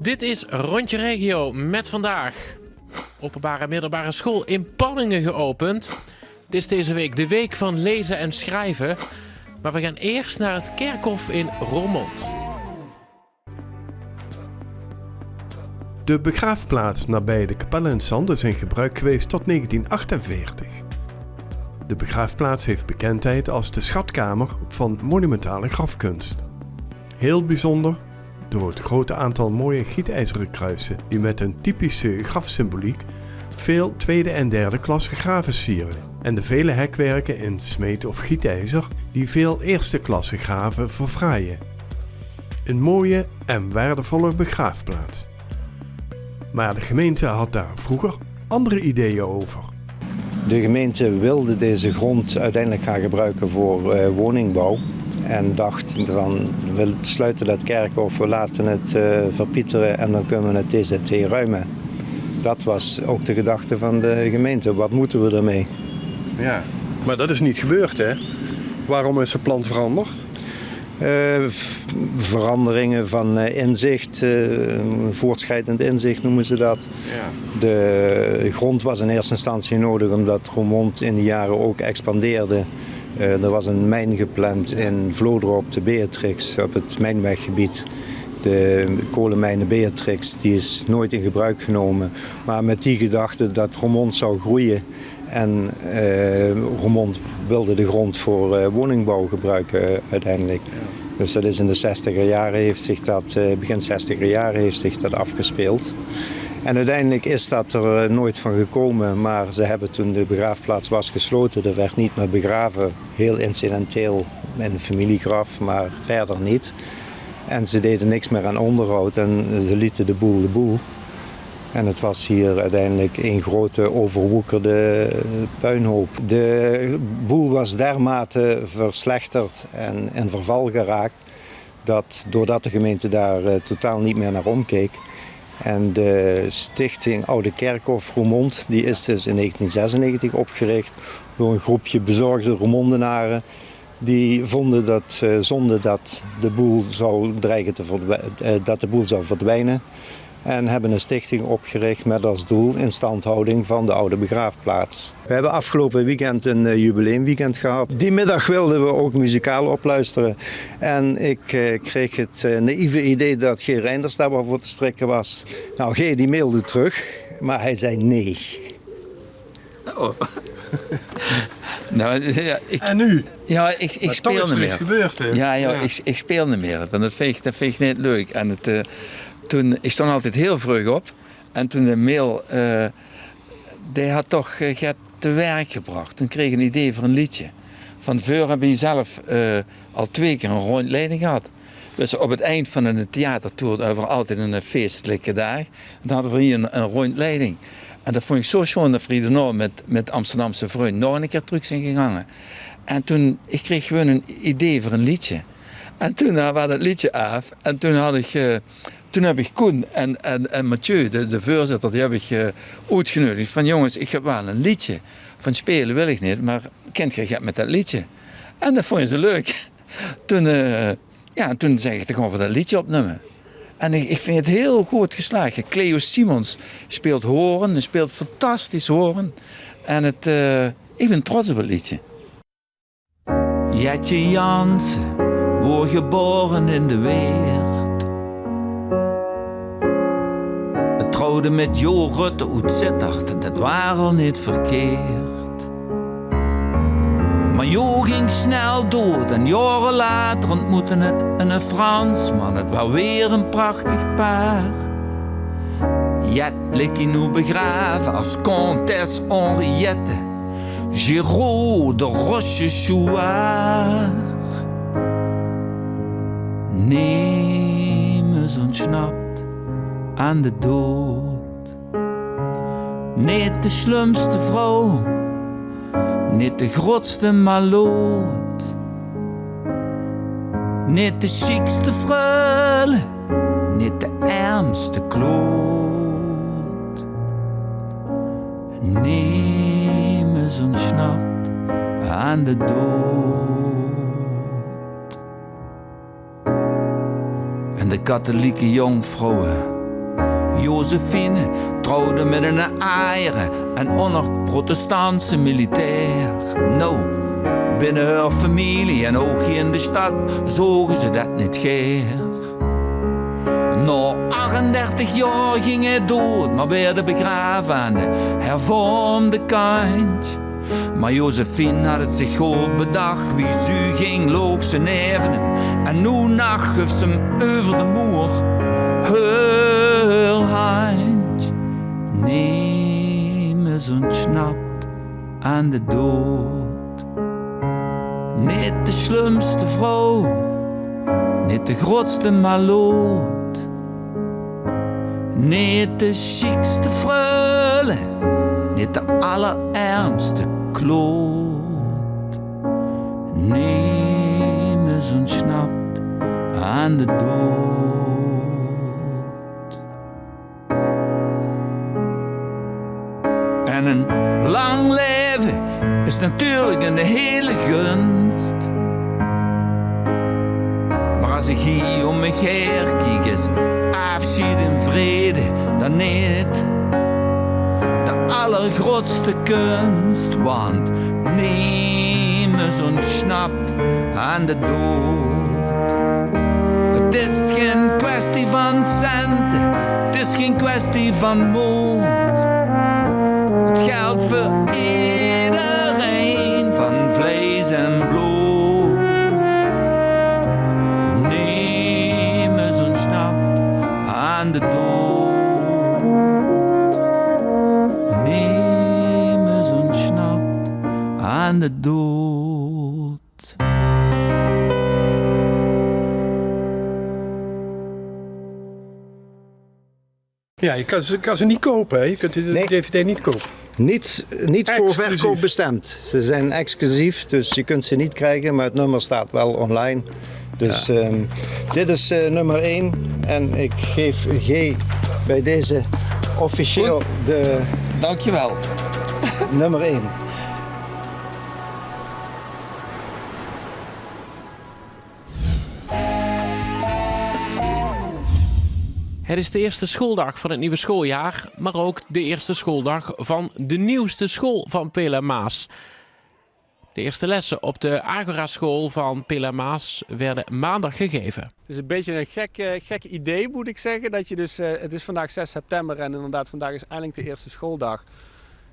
Dit is Rondje Regio met vandaag. Openbare middelbare school in Panningen geopend. Dit is deze week de week van lezen en schrijven. Maar we gaan eerst naar het kerkhof in Roermond. De begraafplaats nabij de Kapelle in Zand is in gebruik geweest tot 1948. De begraafplaats heeft bekendheid als de schatkamer van monumentale grafkunst. Heel bijzonder door het grote aantal mooie gietijzeren kruisen die met een typische grafsymboliek veel tweede en derde klasse graven sieren en de vele hekwerken in smeet of gietijzer die veel eerste klasse graven verfraaien. Een mooie en waardevolle begraafplaats. Maar de gemeente had daar vroeger andere ideeën over. De gemeente wilde deze grond uiteindelijk gaan gebruiken voor woningbouw. En dacht van, we sluiten dat kerkhof, we laten het verpieteren en dan kunnen we het TZT ruimen. Dat was ook de gedachte van de gemeente. Wat moeten we ermee? Ja, maar dat is niet gebeurd, hè? Waarom is het plan veranderd? Veranderingen van inzicht, voortschrijdend inzicht noemen ze dat. Ja. De grond was in eerste instantie nodig omdat Roermond in die jaren ook expandeerde. Er was een mijn gepland in Vlodrop, de Beatrix, op het mijnweggebied. De kolenmijnen Beatrix, die is nooit in gebruik genomen. Maar met die gedachte dat Roermond zou groeien. En Roermond wilde de grond voor woningbouw gebruiken uiteindelijk. Ja. Dus dat is in de 60er jaren heeft zich dat, begin 60er jaren heeft zich dat afgespeeld. En uiteindelijk is dat er nooit van gekomen, maar ze hebben toen de begraafplaats was gesloten. Er werd niet meer begraven, heel incidenteel in een familiegraf, maar verder niet. En ze deden niks meer aan onderhoud en ze lieten de boel. En het was hier uiteindelijk een grote overwoekerde puinhoop. De boel was dermate verslechterd en in verval geraakt, dat doordat de gemeente daar totaal niet meer naar omkeek. En de stichting Oude Kerkhof Roermond, die is dus in 1996 opgericht door een groepje bezorgde Roermondenaren. Die vonden dat zonde dat de boel zou verdwijnen. En hebben een stichting opgericht met als doel instandhouding van de oude begraafplaats. We hebben afgelopen weekend een jubileumweekend gehad. Die middag wilden we ook muzikaal opluisteren. En ik kreeg het naïeve idee dat G. Reinders daar wel voor te strikken was. Nou, G. die mailde terug, maar hij zei nee. Oh. Nou, ja, en nu? Ja, ik speel niet meer. Gebeurd, hè? Ja. Ik speel niet meer. Want dat vind ik niet leuk. En toen, ik stond altijd heel vroeg op. En toen de mail, die had toch te werk gebracht. Toen kreeg ik een idee voor een liedje. Van Veur heb je zelf al 2 keer een rondleiding gehad. Dus op het eind van een theatertour over altijd een feestelijke dag. Dan hadden we hier een rondleiding. En dat vond ik zo schoon dat Friede met Amsterdamse vrienden nog een keer terug zijn gegaan. En toen, ik kreeg gewoon een idee voor een liedje. En toen was het liedje af. En toen heb ik Koen en Mathieu, de voorzitter, die heb ik uitgenodigd. Van jongens, ik heb wel een liedje. Van spelen wil ik niet, maar kent je met dat liedje? En dat vonden ze leuk. Toen zeg ik gewoon voor dat liedje opnemen. En ik vind het heel goed geslaagd. Cleo Simons speelt horen, hij speelt fantastisch horen. En ik ben trots op het liedje. Jetje Jansen wordt geboren in de Weert. Het trouwde met Jo Rutte uit Sittard en dat was al niet verkeerd. Maar Jo ging snel dood en jaren later ontmoette het een Fransman. Het was weer een prachtig paar. Jet ligt nu begraven als Comtesse Henriette Giraud de Rochechouart. Neem eens ontsnapt aan de dood. Niet de slimste vrouw, niet de grootste maloot, niet de ziekste freule, niet de ärmste kloot. Neem eens ontsnapt aan de dood. En de katholieke jongvrouwen Josephine trouwde met een eieren en onder protestantse militair. Nou, binnen haar familie en ook hier in de stad zogen ze dat niet geer. Na 38 jaar ging hij dood, maar werd begraven aan de hervormde kant. Maar Josephine had het zich goed bedacht, wie zu ging loog ze neven hem. En nu nacht gaf ze hem over de moer haar hand. Neem eens ontsnapt aan de dood. Niet de slimste vrouw, niet de grootste maloot. Niet de chicste freule, niet de allerärmste kloot. Neem eens ontsnapt aan de dood. En een lang leven is natuurlijk een hele gunst. Maar als ik hier om me heen kijk, is afschied in vrede dan niet de allergrootste kunst. Want neem eens ontsnapt aan de dood. Het is geen kwestie van centen, het is geen kwestie van moed. Het geldt voor iedereen van vlees en bloed. Neem eens ontsnapt aan de dood. Neem eens ontsnapt aan de dood. Ja, je kan ze niet kopen, hè? Je kunt de DVD niet kopen. Niet voor verkoop bestemd. Ze zijn exclusief, dus je kunt ze niet krijgen, maar het nummer staat wel online. Dus dit is nummer 1 en ik geef G bij deze officieel de Dankjewel. nummer 1. Het is de eerste schooldag van het nieuwe schooljaar, maar ook de eerste schooldag van de nieuwste school van Peel en Maas. De eerste lessen op de Agora-school van Peel en Maas werden maandag gegeven. Het is een beetje een gek idee, moet ik zeggen. Dat je dus, het is vandaag 6 september en inderdaad vandaag is eindelijk de eerste schooldag.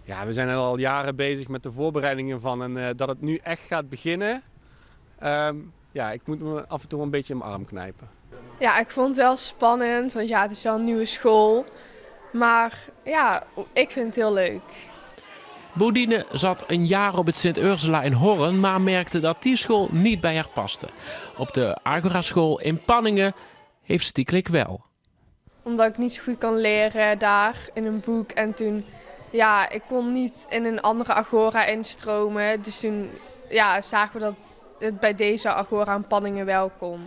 Ja, we zijn al jaren bezig met de voorbereidingen van en dat het nu echt gaat beginnen. Ja, ik moet me af en toe een beetje in mijn arm knijpen. Ja, ik vond het wel spannend, want ja, het is wel een nieuwe school. Maar ja, ik vind het heel leuk. Bodine zat een jaar op het Sint-Ursula in Horren, maar merkte dat die school niet bij haar paste. Op de Agora-school in Panningen heeft ze die klik wel. Omdat ik niet zo goed kan leren daar in een boek. En toen, ja, ik kon niet in een andere Agora instromen. Dus toen zagen we dat het bij deze Agora in Panningen wel kon.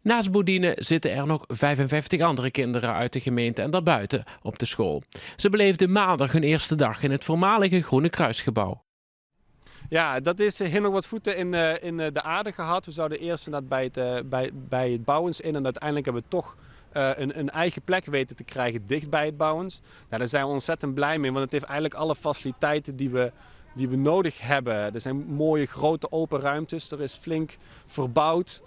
Naast Bodine zitten er nog 55 andere kinderen uit de gemeente en daarbuiten op de school. Ze beleefden maandag hun eerste dag in het voormalige Groene Kruisgebouw. Ja, dat heeft nog wat voeten in de aarde gehad. We zouden eerst bij het Bouwens in en uiteindelijk hebben we toch een eigen plek weten te krijgen dicht bij het Bouwens. Nou, daar zijn we ontzettend blij mee, want het heeft eigenlijk alle faciliteiten die we nodig hebben. Er zijn mooie grote open ruimtes, er is flink verbouwd.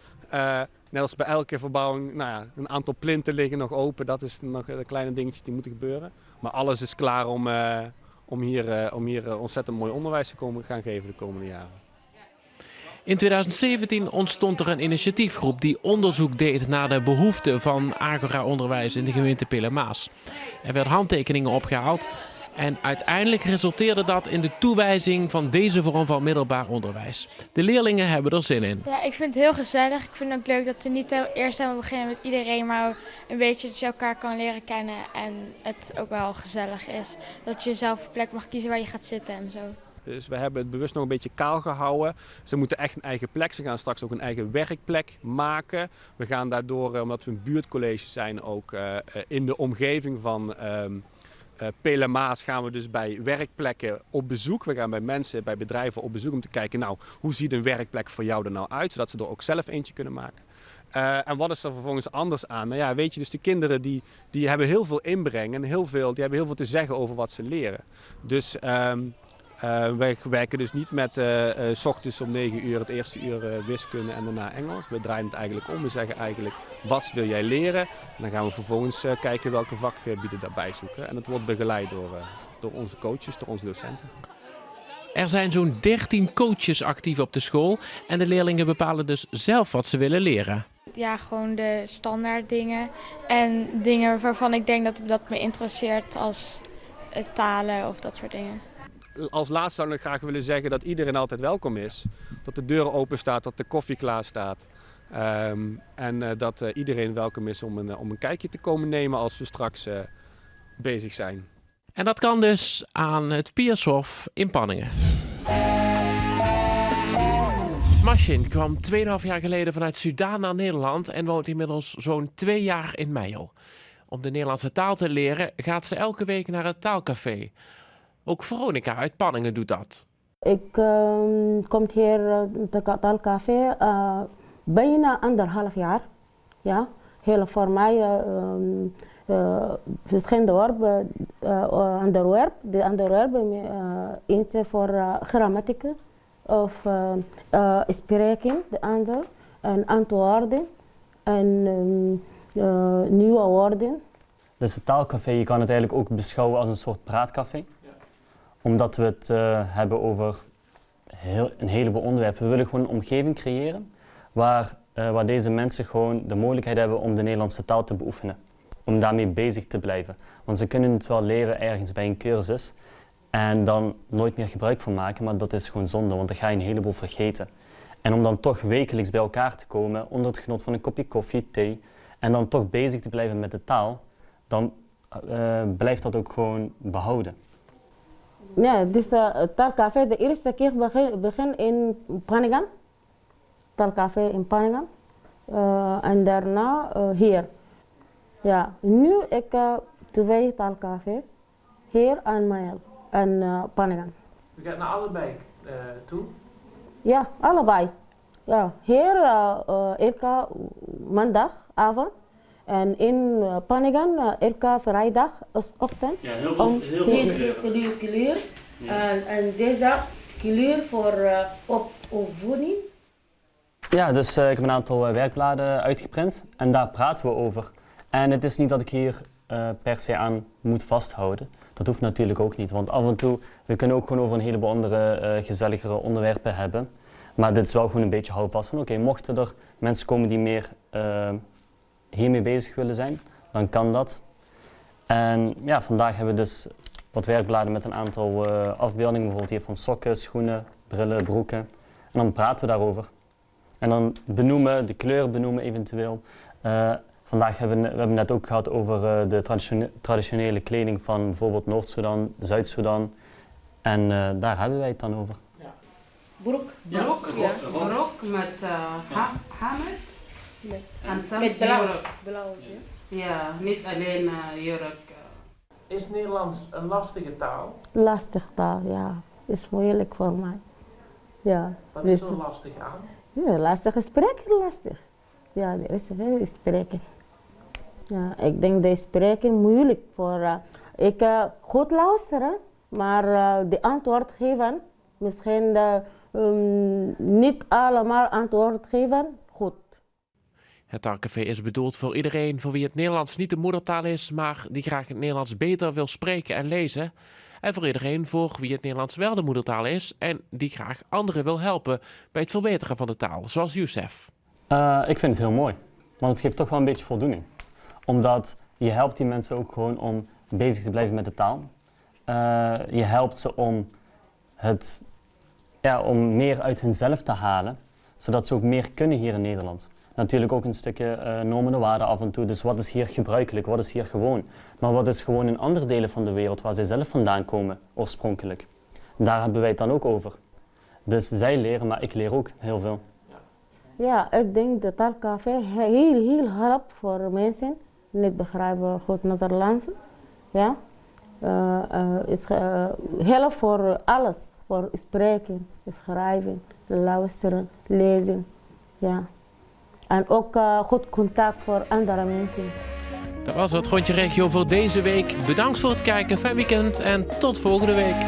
Net als bij elke verbouwing, een aantal plinten liggen nog open. Dat is nog de kleine dingetjes die moeten gebeuren. Maar alles is klaar om hier ontzettend mooi onderwijs te gaan geven de komende jaren. In 2017 ontstond er een initiatiefgroep die onderzoek deed naar de behoeften van Agora-onderwijs in de gemeente Peel en Maas. Er werden handtekeningen opgehaald en uiteindelijk resulteerde dat in de toewijzing van deze vorm van middelbaar onderwijs. De leerlingen hebben er zin in. Ja, ik vind het heel gezellig. Ik vind het ook leuk dat we niet eerst helemaal beginnen met iedereen, maar een beetje dat je elkaar kan leren kennen en het ook wel gezellig is. Dat je zelf een plek mag kiezen waar je gaat zitten en zo. Dus we hebben het bewust nog een beetje kaal gehouden. Ze moeten echt een eigen plek. Ze gaan straks ook een eigen werkplek maken. We gaan daardoor, omdat we een buurtcollege zijn, ook in de omgeving Pelemaas gaan we dus bij werkplekken op bezoek. We gaan bij mensen, bij bedrijven op bezoek om te kijken, nou, hoe ziet een werkplek voor jou er nou uit? Zodat ze er ook zelf eentje kunnen maken. En wat is er vervolgens anders aan? Nou ja, weet je, dus de kinderen die hebben heel veel inbreng en die hebben heel veel te zeggen over wat ze leren. Dus wij werken dus niet met 's ochtends om 9 uur het eerste uur wiskunde en daarna Engels. We draaien het eigenlijk om. We zeggen eigenlijk, wat wil jij leren? En dan gaan we vervolgens kijken welke vakgebieden daarbij zoeken. En dat wordt begeleid door onze coaches, door onze docenten. Er zijn zo'n 13 coaches actief op de school en de leerlingen bepalen dus zelf wat ze willen leren. Ja, gewoon de standaard dingen en dingen waarvan ik denk dat me interesseert als talen of dat soort dingen. Als laatste zou ik graag willen zeggen dat iedereen altijd welkom is. Dat de deur open staat, dat de koffie klaar staat. En dat iedereen welkom is om een kijkje te komen nemen als we straks bezig zijn. En dat kan dus aan het Piershof in Panningen. Mashin kwam 2,5 jaar geleden vanuit Sudan naar Nederland en woont inmiddels zo'n 2 jaar in Meijel. Om de Nederlandse taal te leren gaat ze elke week naar het taalcafé. Ook Veronica uit Panningen doet dat. Ik kom hier het taalcafé bijna 1,5 jaar. Ja, heel voor mij verschillende onderwerpen. Eentje voor grammatica of spreken, de andere. En antwoorden en nieuwe woorden. Dus het taalcafé, je kan het eigenlijk ook beschouwen als een soort praatcafé. Omdat we het hebben over een heleboel onderwerpen. We willen gewoon een omgeving creëren waar deze mensen gewoon de mogelijkheid hebben om de Nederlandse taal te beoefenen. Om daarmee bezig te blijven. Want ze kunnen het wel leren ergens bij een cursus en dan nooit meer gebruik van maken, maar dat is gewoon zonde, want dan ga je een heleboel vergeten. En om dan toch wekelijks bij elkaar te komen onder het genot van een kopje koffie, thee en dan toch bezig te blijven met de taal, dan blijft dat ook gewoon behouden. Ja, dus het taalcafé de eerste keer begin in Panningen. Taalcafé in Panningen. En daarna hier. Ja, nu ik 2 taalcafé. Hier en Meijel en Panningen. U gaat naar allebei toe? Ja, allebei. Ja, hier elke maandagavond. En in Panningen elke vrijdagochtend. Ja, heel veel kleur. En deze kleur voor opvoeding. Ja, dus ik heb een aantal werkbladen uitgeprint en daar praten we over. En het is niet dat ik hier per se aan moet vasthouden. Dat hoeft natuurlijk ook niet, want af en toe, we kunnen ook gewoon over een heleboel andere gezelligere onderwerpen hebben. Maar dit is wel gewoon een beetje houvast van oké, mochten er mensen komen die meer hiermee bezig willen zijn, dan kan dat. En ja, vandaag hebben we dus wat werkbladen met een aantal afbeeldingen, bijvoorbeeld hier van sokken, schoenen, brillen, broeken. En dan praten we daarover. En dan benoemen, de kleuren benoemen eventueel. Vandaag hebben we net ook gehad over de traditionele kleding van bijvoorbeeld Noord-Soedan, Zuid-Soedan. En daar hebben wij het dan over. Ja. Broek met hamer. En soms met blauw. Ja, niet alleen jurk. Is Nederlands een lastige taal? Lastig taal, ja. Is moeilijk voor mij. Ja. Wat is er lastig aan? Ja, lastig spreken, lastig. Ja, er is veel spreken. Ja, ik denk dat spreken moeilijk voor. Ik goed luisteren, maar de antwoord geven, misschien niet allemaal antwoord geven, goed. Het taalcafé is bedoeld voor iedereen voor wie het Nederlands niet de moedertaal is, maar die graag het Nederlands beter wil spreken en lezen. En voor iedereen voor wie het Nederlands wel de moedertaal is en die graag anderen wil helpen bij het verbeteren van de taal, zoals Youssef. Ik vind het heel mooi, want het geeft toch wel een beetje voldoening. Omdat je helpt die mensen ook gewoon om bezig te blijven met de taal. Je helpt ze om meer uit hunzelf te halen, zodat ze ook meer kunnen hier in Nederland. Natuurlijk ook een stukje normen en waarden af en toe. Dus wat is hier gebruikelijk, wat is hier gewoon? Maar wat is gewoon in andere delen van de wereld waar zij zelf vandaan komen, oorspronkelijk? Daar hebben wij het dan ook over. Dus zij leren, maar ik leer ook heel veel. Ja, ik denk dat taalcafé heel helpt voor mensen die niet begrijpen goed Nederlands. Ja? is helpt voor alles. Voor spreken, schrijven, luisteren, lezen. Ja. En ook goed contact voor andere mensen. Dat was het Rondje Regio voor deze week. Bedankt voor het kijken, fijn weekend en tot volgende week.